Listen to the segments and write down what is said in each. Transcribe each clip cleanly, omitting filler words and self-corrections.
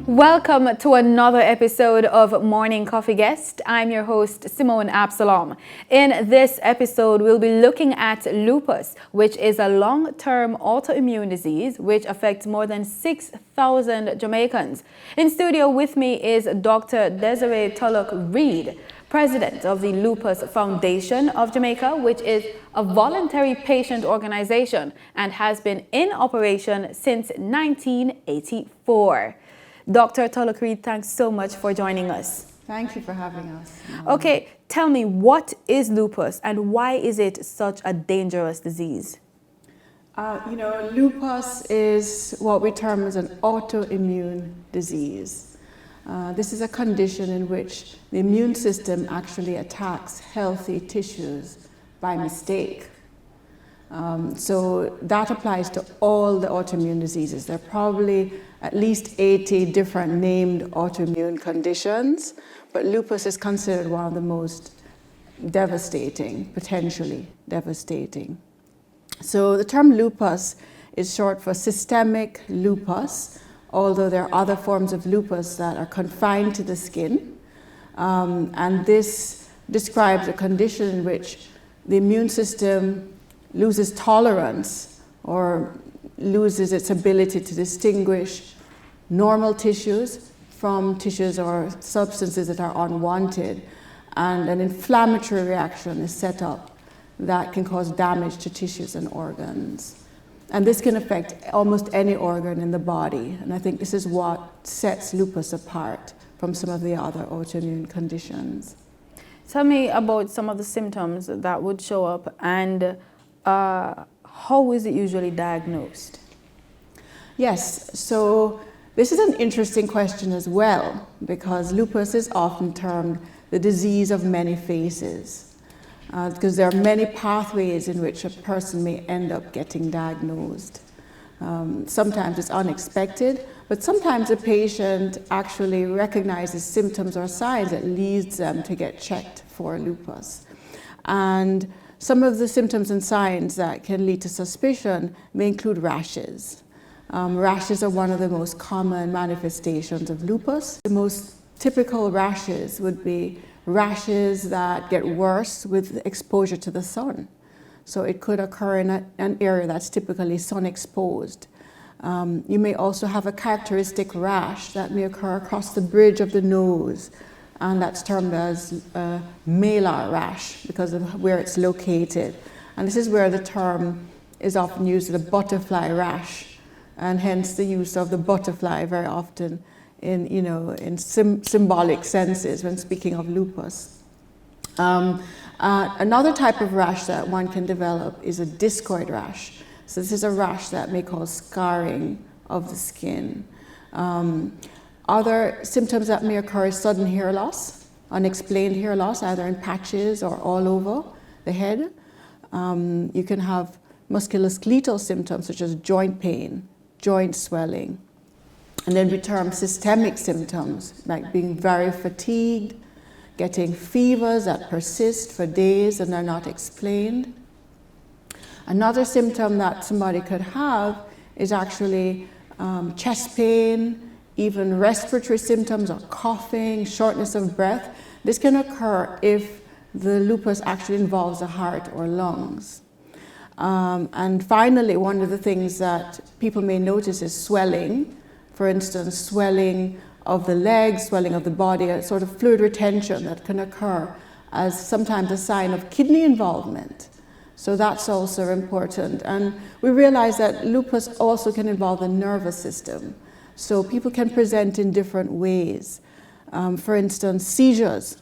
Welcome to another episode of Morning Coffee Guest. I'm your host, Simone Absalom. In this episode, we'll be looking at lupus, which is a long-term autoimmune disease which affects more than 6,000 Jamaicans. In studio with me is Dr. Desiree Turlock Reid, President of the Lupus Foundation of Jamaica, which is a voluntary patient organization and has been in operation since 1984. Dr. Turlock Reid, thanks so much for joining us. Thank you for having us. Okay, tell me, what is lupus and why is it such a dangerous disease? Lupus is what we term as an autoimmune disease. This is a condition in which the immune system actually attacks healthy tissues by mistake. So that applies to all the autoimmune diseases. There are probably at least 80 different named autoimmune conditions, but lupus is considered one of the most devastating, potentially devastating. So the term lupus is short for systemic lupus, although there are other forms of lupus that are confined to the skin. And this describes a condition in which the immune system loses tolerance or loses its ability to distinguish normal tissues from tissues or substances that are unwanted, and an inflammatory reaction is set up that can cause damage to tissues and organs. And this can affect almost any organ in the body, and I think this is what sets lupus apart from some of the other autoimmune conditions. Tell me about some of the symptoms that would show up and how is it usually diagnosed? Yes, so this is an interesting question as well, because lupus is often termed the disease of many faces, because there are many pathways in which a person may end up getting diagnosed. Sometimes it's unexpected, but sometimes a patient actually recognizes symptoms or signs that leads them to get checked for lupus. And some of the symptoms and signs that can lead to suspicion may include rashes. Rashes are one of the most common manifestations of lupus. The most typical rashes would be rashes that get worse with exposure to the sun. So it could occur in an area that's typically sun exposed. You may also have a characteristic rash that may occur across the bridge of the nose, and that's termed as Malar Rash because of where it's located. And this is where the term is often used as a butterfly rash, and hence the use of the butterfly very often in symbolic senses when speaking of lupus. Another type of rash that one can develop is a discoid rash. So this is a rash that may cause scarring of the skin. Other symptoms that may occur is sudden hair loss, unexplained hair loss, either in patches or all over the head. You can have musculoskeletal symptoms such as joint pain, joint swelling. And then we term systemic symptoms like being very fatigued, getting fevers that persist for days and are not explained. Another symptom that somebody could have is actually chest pain, even respiratory symptoms or coughing, shortness of breath. This can occur if the lupus actually involves the heart or lungs. And finally, one of the things that people may notice is swelling. For instance, swelling of the legs, swelling of the body, a sort of fluid retention that can occur as sometimes a sign of kidney involvement. So that's also important. And we realize that lupus also can involve the nervous system. So people can present in different ways. For instance, seizures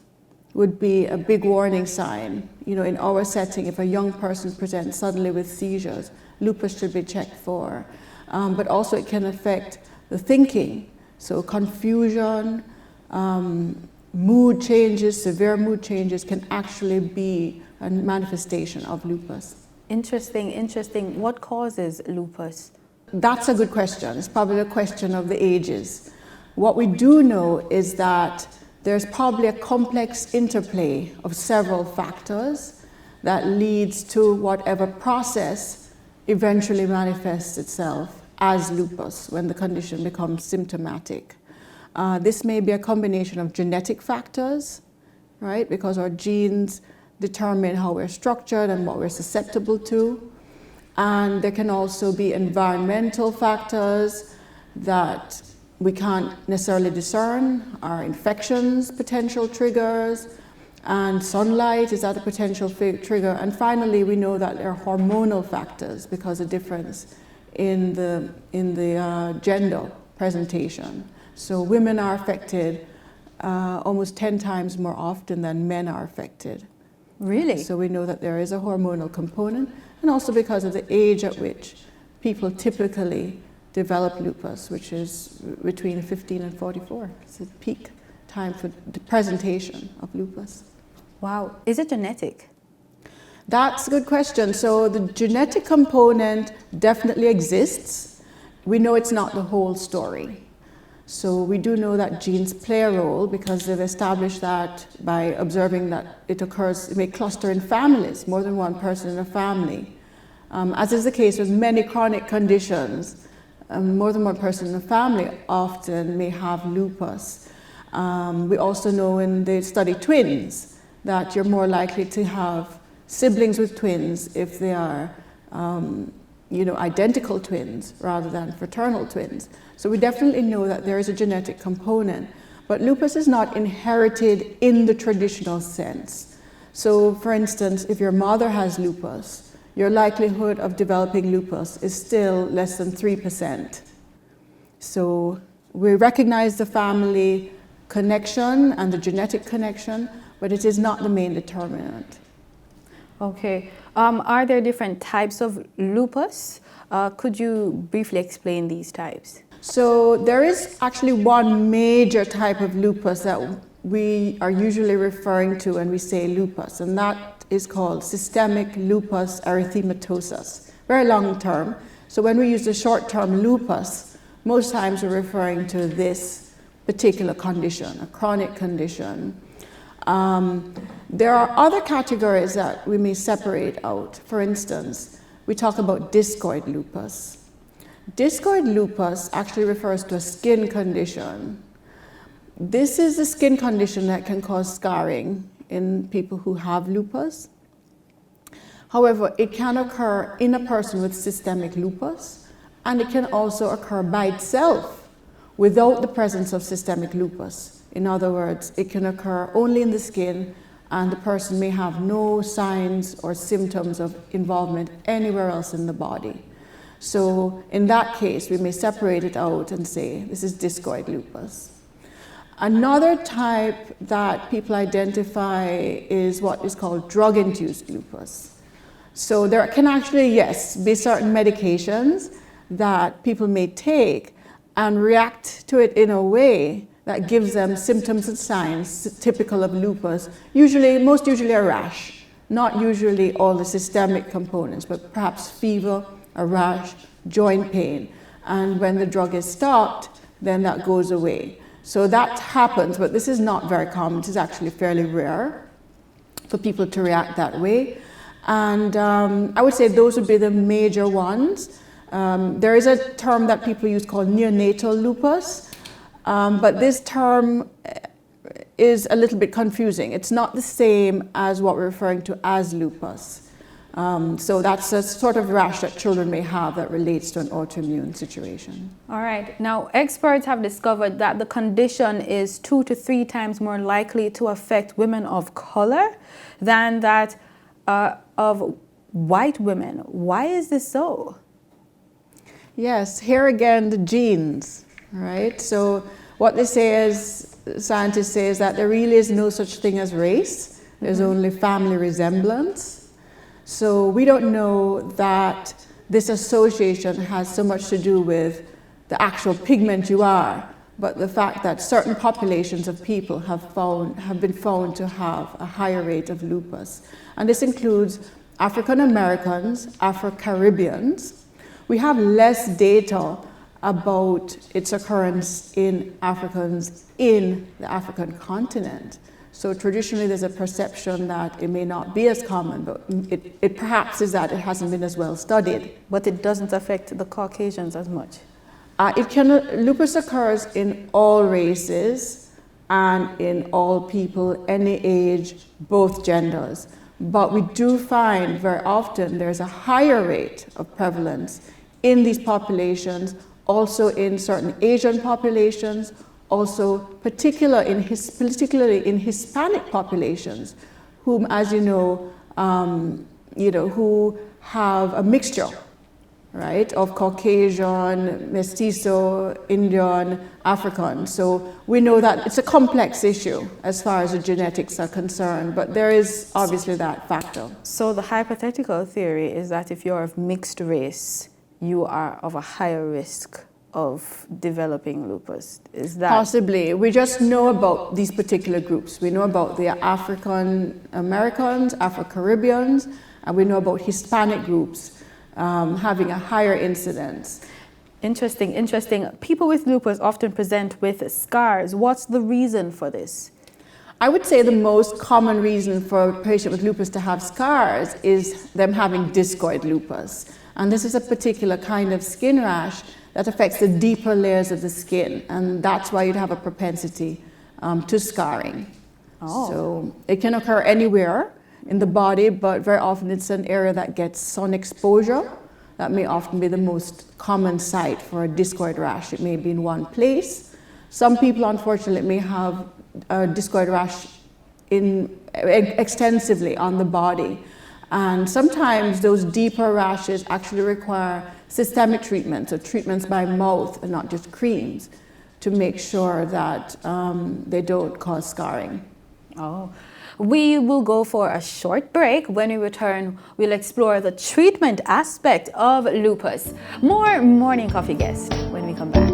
would be a big warning sign. In our setting, if a young person presents suddenly with seizures, lupus should be checked for. But also it can affect the thinking. So confusion, mood changes, severe mood changes can actually be a manifestation of lupus. Interesting. What causes lupus? That's a good question. It's probably a question of the ages. What we do know is that there's probably a complex interplay of several factors that leads to whatever process eventually manifests itself as lupus when the condition becomes symptomatic. This may be a combination of genetic factors, right? Because our genes determine how we're structured and what we're susceptible to. And there can also be environmental factors that we can't necessarily discern, our infections, potential triggers, and sunlight, is that a potential trigger? And finally, we know that there are hormonal factors because of difference in the gender presentation. So women are affected almost 10 times more often than men are affected. Really? So we know that there is a hormonal component, and also because of the age at which people typically develop lupus, which is between 15 and 44. It's a peak time for the presentation of lupus. Wow. Is it genetic? That's a good question. So the genetic component definitely exists. We know it's not the whole story. So we do know that genes play a role because they've established that by observing that it may cluster in families, more than one person in a family. As is the case with many chronic conditions, more than one person in a family often may have lupus. We also know when they study twins that you're more likely to have siblings with twins if they are identical twins rather than fraternal twins. So we definitely know that there is a genetic component, but lupus is not inherited in the traditional sense. So for instance, if your mother has lupus, your likelihood of developing lupus is still less than 3%. So we recognize the family connection and the genetic connection, but it is not the main determinant. Okay. Are there different types of lupus? Could you briefly explain these types? So there is actually one major type of lupus that we are usually referring to when we say lupus, and that is called systemic lupus erythematosus, very long term. So when we use the short term lupus, most times we're referring to this particular condition, a chronic condition. There are other categories that we may separate out. For instance, we talk about discoid lupus. Discoid lupus actually refers to a skin condition. This is a skin condition that can cause scarring in people who have lupus. However, it can occur in a person with systemic lupus, and it can also occur by itself without the presence of systemic lupus. In other words, it can occur only in the skin, and the person may have no signs or symptoms of involvement anywhere else in the body. So in that case, we may separate it out and say this is discoid lupus. Another type that people identify is what is called drug-induced lupus. So there can actually, yes, be certain medications that people may take and react to it in a way that gives them symptoms and signs typical of lupus, most usually a rash, not usually all the systemic components, but perhaps fever, a rash, joint pain. And when the drug is stopped, then that goes away. So that happens, but this is not very common. It is actually fairly rare for people to react that way. And I would say those would be the major ones. There is a term that people use called neonatal lupus, but this term is a little bit confusing. It's not the same as what we're referring to as lupus. So that's a sort of rash that children may have that relates to an autoimmune situation. All right. Now, experts have discovered that the condition is 2 to 3 times more likely to affect women of color than that of white women. Why is this so? Yes, here again, the genes, right? So what they say is, scientists say, is that there really is no such thing as race. There's only family resemblance. So we don't know that this association has so much to do with the actual pigment you are, but the fact that certain populations of people have been found to have a higher rate of lupus. And this includes African Americans, Afro-Caribbeans. We have less data about its occurrence in Africans in the African continent. So traditionally there's a perception that it may not be as common, but it perhaps is that it hasn't been as well studied. But it doesn't affect the Caucasians as much. Lupus occurs in all races and in all people, any age, both genders. But we do find very often there's a higher rate of prevalence in these populations, also in certain Asian populations, also particularly in Hispanic populations, whom, as you know, who have a mixture, right, of Caucasian, Mestizo, Indian, African. So we know that it's a complex issue as far as the genetics are concerned, but there is obviously that factor. So the hypothetical theory is that if you're of mixed race, you are of a higher risk of developing lupus. Is that? Possibly. We just know about these particular groups. We know about the African Americans, Afro-Caribbeans, and we know about Hispanic groups having a higher incidence. Interesting. People with lupus often present with scars. What's the reason for this? I would say the most common reason for a patient with lupus to have scars is them having discoid lupus. And this is a particular kind of skin rash that affects the deeper layers of the skin. And that's why you'd have a propensity to scarring. Oh. So it can occur anywhere in the body, but very often it's an area that gets sun exposure. That may often be the most common site for a discoid rash. It may be in one place. Some people, unfortunately, may have a discoid rash extensively on the body. And sometimes those deeper rashes actually require systemic treatments, or treatments by mouth and not just creams, to make sure that they don't cause scarring. Oh. We will go for a short break. When we return, we'll explore the treatment aspect of lupus. More Morning Coffee Guest when we come back.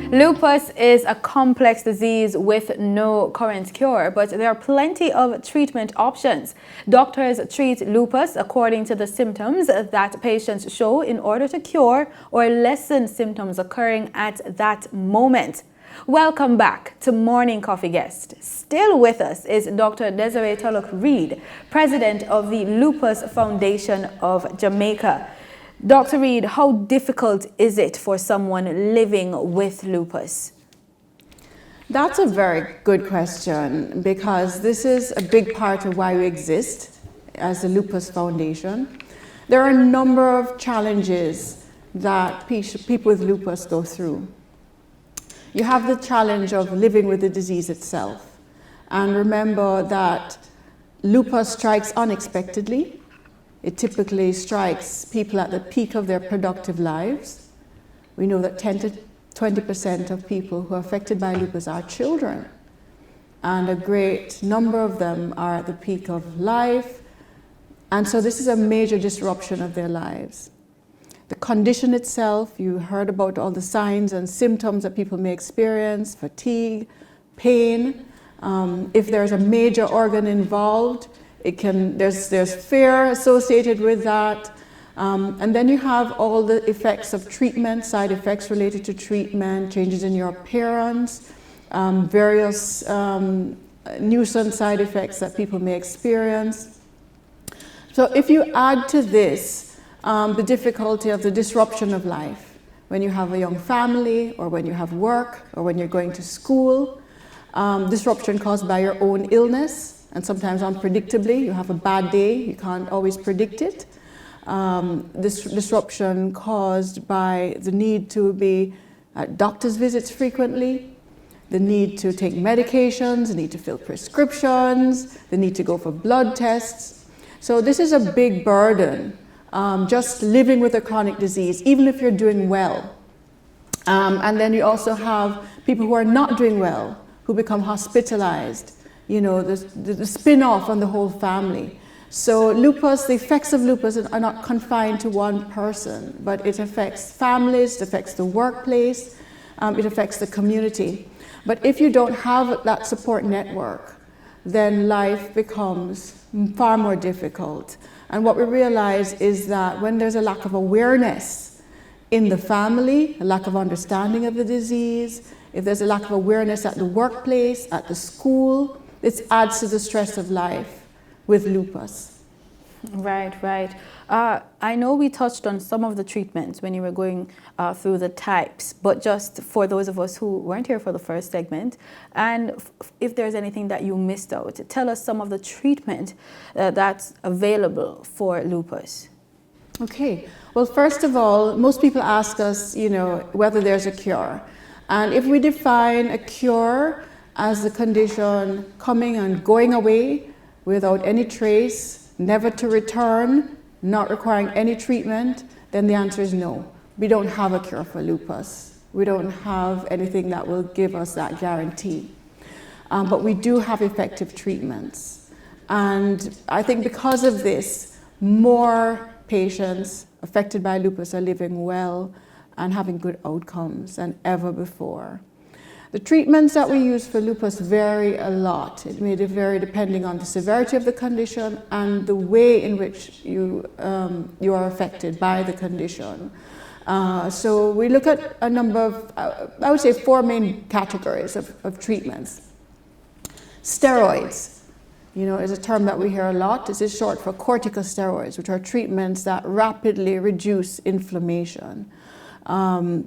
Lupus is a complex disease with no current cure, but there are plenty of treatment options. Doctors treat lupus according to the symptoms that patients show in order to cure or lessen symptoms occurring at that moment. Welcome back to Morning Coffee Guest. Still with us is Dr. Desiree Turlock Reid, President of the Lupus Foundation of Jamaica. Dr. Reid, how difficult is it for someone living with lupus? That's a very good question, because this is a big part of why we exist as the Lupus Foundation. There are a number of challenges that people with lupus go through. You have the challenge of living with the disease itself. And remember that lupus strikes unexpectedly. It typically strikes people at the peak of their productive lives. We know that 10 to 20% of people who are affected by lupus are children. And a great number of them are at the peak of life. And so this is a major disruption of their lives. The condition itself, you heard about all the signs and symptoms that people may experience: fatigue, pain. If there's a major organ involved, there's fear associated with that. And then you have all the effects of treatment, side effects related to treatment, changes in your appearance, various nuisance side effects that people may experience. So if you add to this the difficulty of the disruption of life, when you have a young family, or when you have work, or when you're going to school, disruption caused by your own illness, and sometimes unpredictably. You have a bad day, you can't always predict it. This disruption caused by the need to be at doctor's visits frequently, the need to take medications, the need to fill prescriptions, the need to go for blood tests. So this is a big burden, just living with a chronic disease, even if you're doing well. And then you also have people who are not doing well, who become hospitalized, you know, the spin-off on the whole family. So lupus, the effects of lupus are not confined to one person, but it affects families, it affects the workplace, it affects the community. But if you don't have that support network, then life becomes far more difficult. And what we realize is that when there's a lack of awareness in the family, a lack of understanding of the disease, if there's a lack of awareness at the workplace, at the school, it adds to the stress of life with lupus. Right, right. I know we touched on some of the treatments when you were going through the types, but just for those of us who weren't here for the first segment, and if there's anything that you missed out, tell us some of the treatment that's available for lupus. Okay. Well, first of all, most people ask us, you know, whether there's a cure. And if we define a cure as the condition coming and going away without any trace, never to return, not requiring any treatment, then the answer is no. We don't have a cure for lupus. We don't have anything that will give us that guarantee. But we do have effective treatments. And I think because of this, more patients affected by lupus are living well and having good outcomes than ever before. The treatments that we use for lupus vary a lot. It may vary depending on the severity of the condition and the way in which you are affected by the condition. So we look at a number of, I would say 4 main categories of treatments. Steroids, you know, is a term that we hear a lot. This is short for corticosteroids, which are treatments that rapidly reduce inflammation.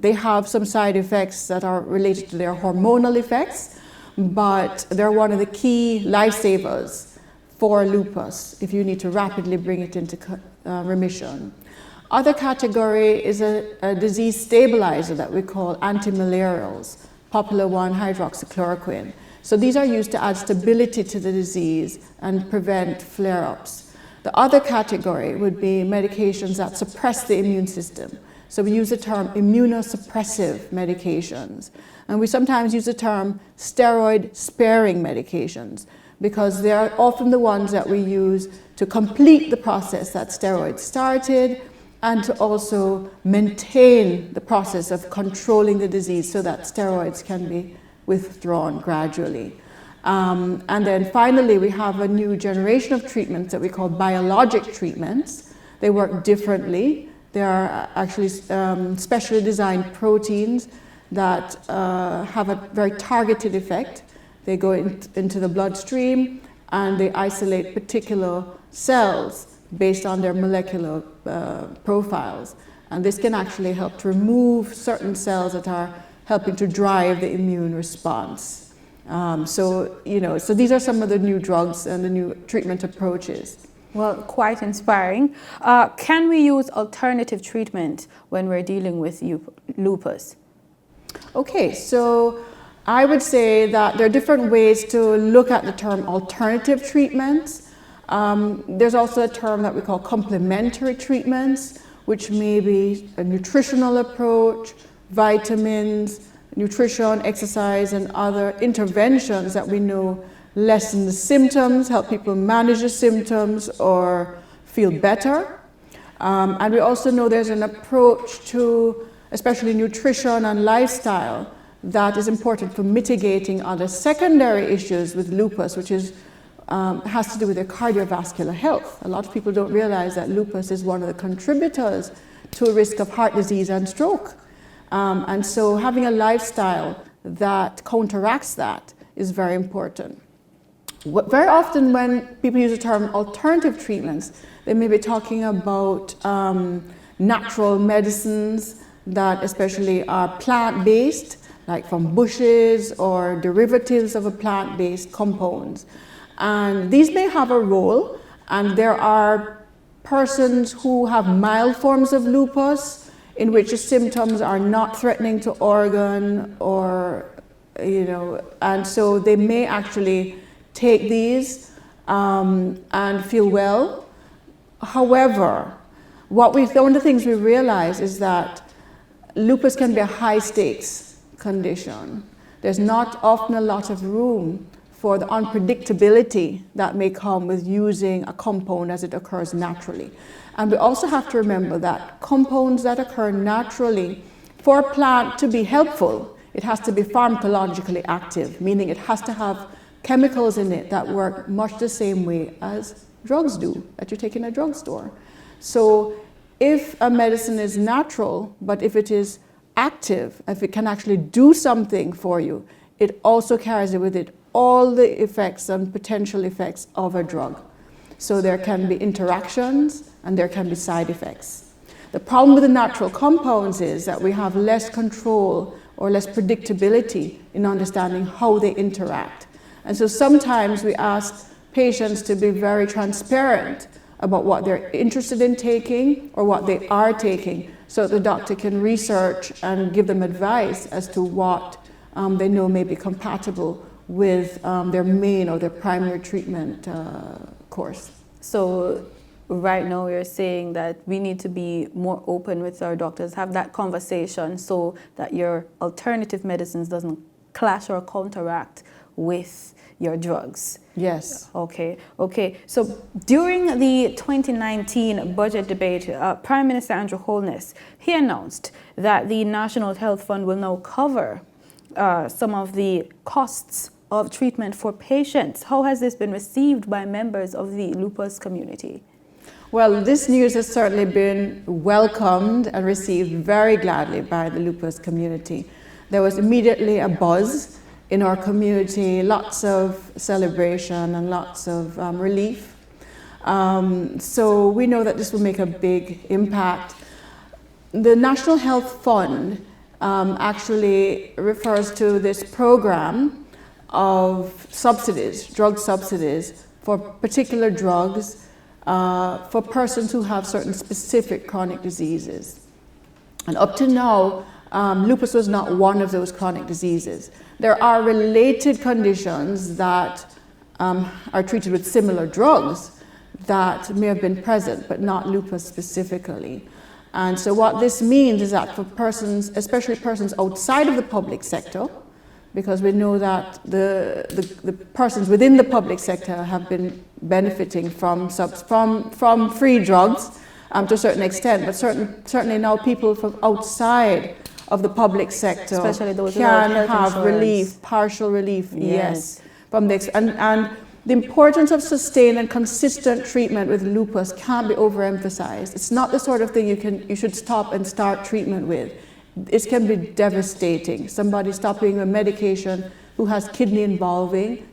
They have some side effects that are related to their hormonal effects, but they're one of the key lifesavers for lupus if you need to rapidly bring it into remission. Other category is a disease stabilizer that we call antimalarials, popular one, hydroxychloroquine. So these are used to add stability to the disease and prevent flare-ups. The other category would be medications that suppress the immune system. So we use the term immunosuppressive medications. And we sometimes use the term steroid-sparing medications because they are often the ones that we use to complete the process that steroids started and to also maintain the process of controlling the disease so that steroids can be withdrawn gradually. And then finally, we have a new generation of treatments that we call biologic treatments. They work differently. They are actually specially designed proteins that have a very targeted effect. They go into the bloodstream and they isolate particular cells based on their molecular profiles. And this can actually help to remove certain cells that are helping to drive the immune response. So these are some of the new drugs and the new treatment approaches. Well, quite inspiring. Can we use alternative treatment when we're dealing with lupus? Okay, so I would say that there are different ways to look at the term alternative treatments. There's also a term that we call complementary treatments, which may be a nutritional approach, vitamins, nutrition, exercise, and other interventions that we know lessen the symptoms, help people manage the symptoms or feel better. And we also know there's an approach to especially nutrition and lifestyle that is important for mitigating other secondary issues with lupus, which is has to do with their cardiovascular health. A lot of people don't realize that lupus is one of the contributors to a risk of heart disease and stroke. And so having a lifestyle that counteracts that is very important. Very often when people use the term alternative treatments, they may be talking about natural medicines that especially are plant-based, like from bushes or derivatives of a plant-based compounds. And these may have a role, and there are persons who have mild forms of lupus in which the symptoms are not threatening to organ or, and so they may actually take these and feel well. However, one of the things we realize is that lupus can be a high stakes condition. There's not often a lot of room for the unpredictability that may come with using a compound as it occurs naturally. And we also have to remember that compounds that occur naturally, for a plant to be helpful, it has to be pharmacologically active, meaning it has to have chemicals in it that work much the same way as drugs do that you take in a drugstore. So if a medicine is natural, but if it is active, if it can actually do something for you, it also carries with it all the effects and potential effects of a drug. So there can be interactions and there can be side effects. The problem with the natural compounds is that we have less control or less predictability in understanding how they interact. And so sometimes we ask patients to be very transparent about what they're interested in taking or what they are taking, so that the doctor can research and give them advice as to what they know may be compatible with their main or their primary treatment course. So right now you're saying that we need to be more open with our doctors, have that conversation so that your alternative medicines doesn't clash or counteract with your drugs. Yes. Okay. So during the 2019 budget debate, Prime Minister Andrew Holness, he announced that the National Health Fund will now cover some of the costs of treatment for patients. How has this been received by members of the lupus community? Well, this news has certainly been welcomed and received very gladly by the lupus community. There was immediately a buzz in our community, lots of celebration and lots of relief. So we know that this will make a big impact. The National Health Fund actually refers to this program of subsidies, drug subsidies for particular drugs for persons who have certain specific chronic diseases. And up to now, lupus was not one of those chronic diseases. There are related conditions that are treated with similar drugs that may have been present, but not lupus specifically. And so what this means is that for persons, especially persons outside of the public sector, because we know that the persons within the public sector have been benefiting from free drugs to a certain extent, but certainly now people from outside of the public sector especially those can have relief, partial relief, yes, from this. And the importance of sustained and consistent treatment with lupus can't be overemphasized. It's not the sort of thing you should stop and start treatment with. It can be devastating. Somebody stopping a medication who has kidney involvement,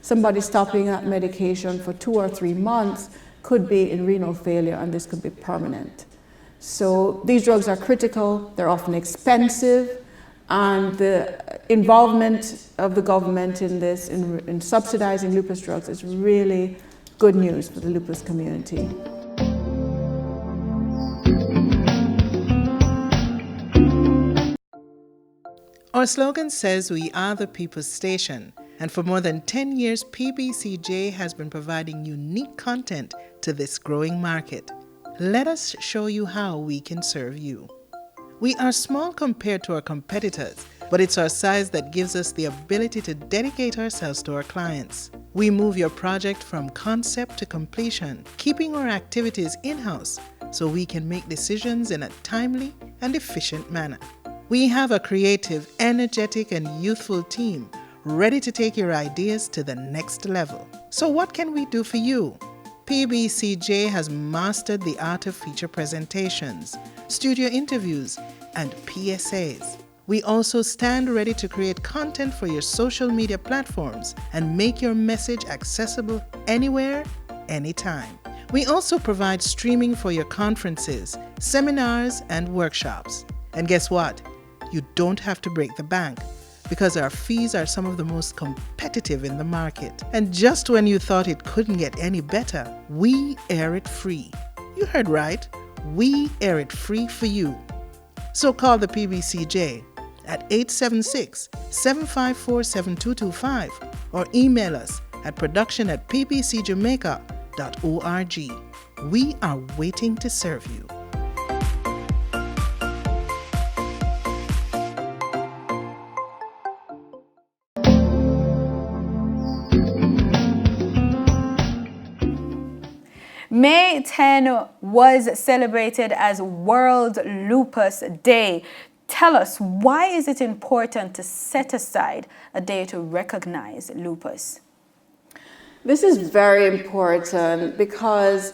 somebody stopping that medication for 2 or 3 months could be in renal failure, and this could be permanent. So these drugs are critical, they're often expensive, and the involvement of the government in this, in subsidizing lupus drugs, is really good news for the lupus community. Our slogan says we are the people's station, and for more than 10 years, PBCJ has been providing unique content to this growing market. Let us show you how we can serve you. We are small compared to our competitors, but it's our size that gives us the ability to dedicate ourselves to our clients. We move your project from concept to completion, keeping our activities in-house so we can make decisions in a timely and efficient manner. We have a creative, energetic, and youthful team ready to take your ideas to the next level. So what can we do for you? PBCJ has mastered the art of feature presentations, studio interviews, and PSAs. We also stand ready to create content for your social media platforms and make your message accessible anywhere, anytime. We also provide streaming for your conferences, seminars, and workshops. And guess what? You don't have to break the bank. because our fees are some of the most competitive in the market. And just when you thought it couldn't get any better, we air it free. You heard right. We air it free for you. So call the PBCJ at 876-754-7225 or email us at production@pbcjamaica.org. We are waiting to serve you. May 10 was celebrated as World Lupus Day. Tell us, why is it important to set aside a day to recognize lupus? This is very important because,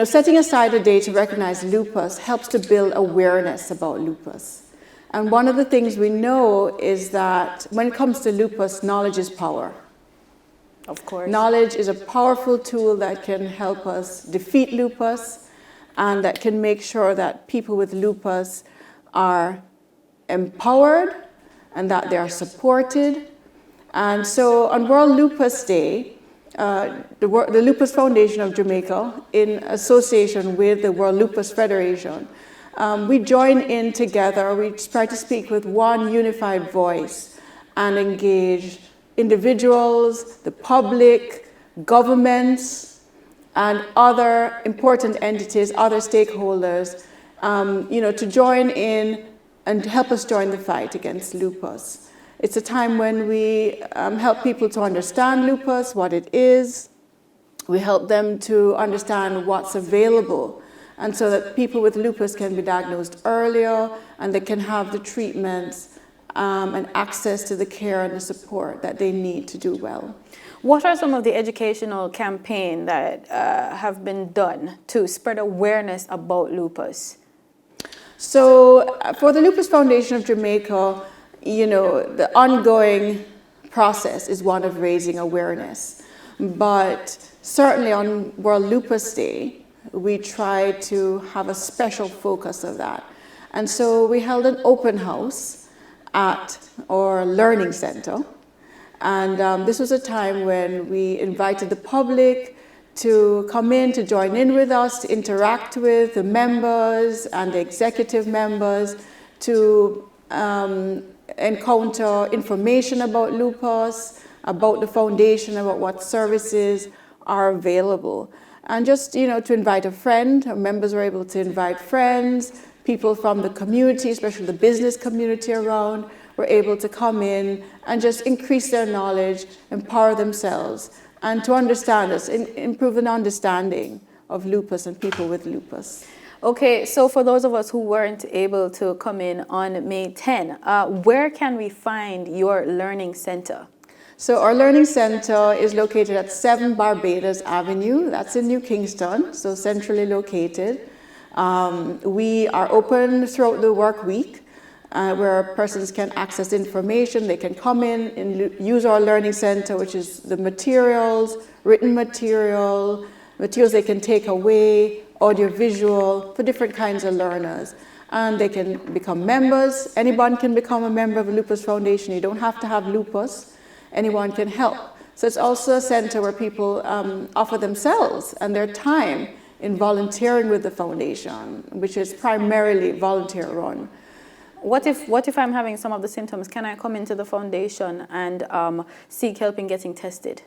setting aside a day to recognize lupus helps to build awareness about lupus. And one of the things we know is that when it comes to lupus, knowledge is power. Of course. Knowledge is a powerful tool that can help us defeat lupus and that can make sure that people with lupus are empowered and that they are supported. And so on World Lupus Day, the Lupus Foundation of Jamaica, in association with the World Lupus Federation, we join in together. We try to speak with one unified voice and engage individuals, the public, governments, and other important entities, other stakeholders, to join in and help us join the fight against lupus. It's a time when we help people to understand lupus, what it is. We help them to understand what's available, and so that people with lupus can be diagnosed earlier and they can have the treatments and access to the care and the support that they need to do well. What are some of the educational campaigns that have been done to spread awareness about lupus? So for the Lupus Foundation of Jamaica, the ongoing process is one of raising awareness. But certainly on World Lupus Day, we try to have a special focus of that. And so we held an open house at our learning center. And this was a time when we invited the public to come in, to join in with us, to interact with the members and the executive members, to encounter information about lupus, about the foundation, about what services are available. And just, to invite a friend. Our members were able to invite friends, people from the community, especially the business community around, were able to come in and just increase their knowledge, empower themselves, and to understand us, improve an understanding of lupus and people with lupus. Okay, so for those of us who weren't able to come in on May 10, where can we find your learning center? So our learning center is located at 7 Barbados Avenue. That's in New Kingston, so centrally located. We are open throughout the work week, where persons can access information. They can come in and use our learning center, which is the materials, written materials they can take away, audiovisual, for different kinds of learners. And they can become members. Anyone can become a member of the Lupus Foundation. You don't have to have lupus. Anyone can help. So it's also a center where people offer themselves and their time in volunteering with the foundation, which is primarily volunteer run. What if I'm having some of the symptoms? Can I come into the foundation and seek help in getting tested?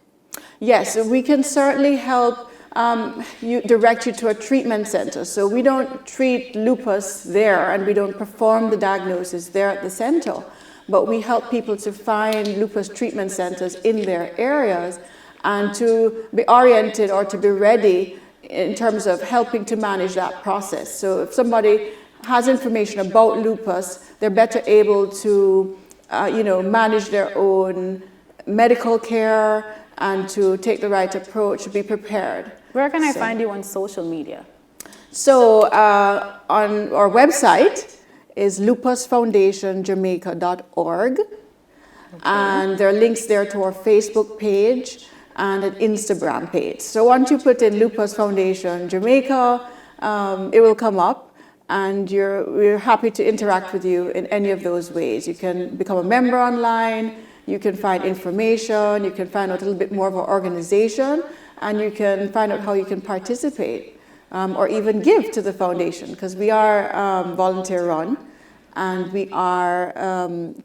Yes, we can certainly help direct you to a treatment center. So we don't treat lupus there and we don't perform the diagnosis there at the center, but we help people to find lupus treatment centers in their areas and to be oriented or to be ready in terms of helping to manage that process. So if somebody has information about lupus, they're better able to manage their own medical care and to take the right approach, be prepared. Where can I find you on social media? So on our website is lupusfoundationjamaica.org. Okay. And there are links there to our Facebook page and an Instagram page. So once you put in Lupus Foundation Jamaica, it will come up. and we're happy to interact with you in any of those ways. You can become a member online, you can find information, you can find out a little bit more of our organization, and you can find out how you can participate or even give to the foundation, because we are volunteer run and we are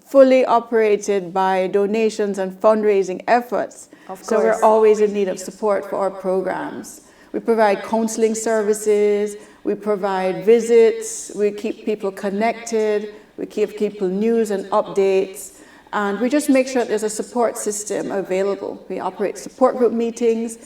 fully operated by donations and fundraising efforts. So we're always in need of support for our programs. We provide counseling services, we provide visits, we keep people connected, we give people news and updates, and we just make sure that there's a support system available. We operate support group meetings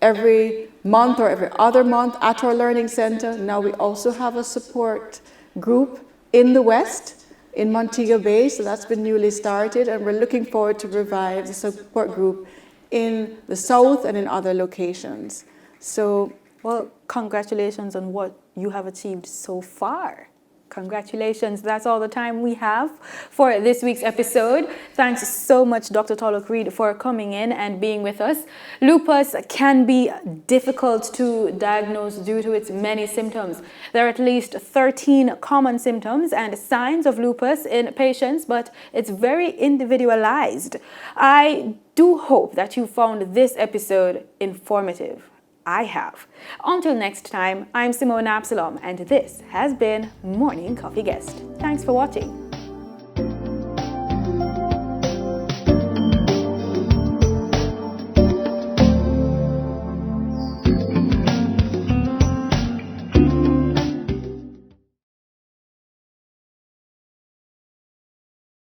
every month or every other month at our learning center. Now we also have a support group in the West, in Montego Bay, so that's been newly started, and we're looking forward to revive the support group in the South and in other locations. So, well, congratulations on what you have achieved so far. Congratulations. That's all the time we have for this week's episode. Thanks so much, Dr. Turlock Reid, for coming in and being with us. Lupus can be difficult to diagnose due to its many symptoms. There are at least 13 common symptoms and signs of lupus in patients, but it's very individualized. I do hope that you found this episode informative. I have. Until next time, I'm Simone Absalom, and this has been Morning Coffee Guest. Thanks for watching.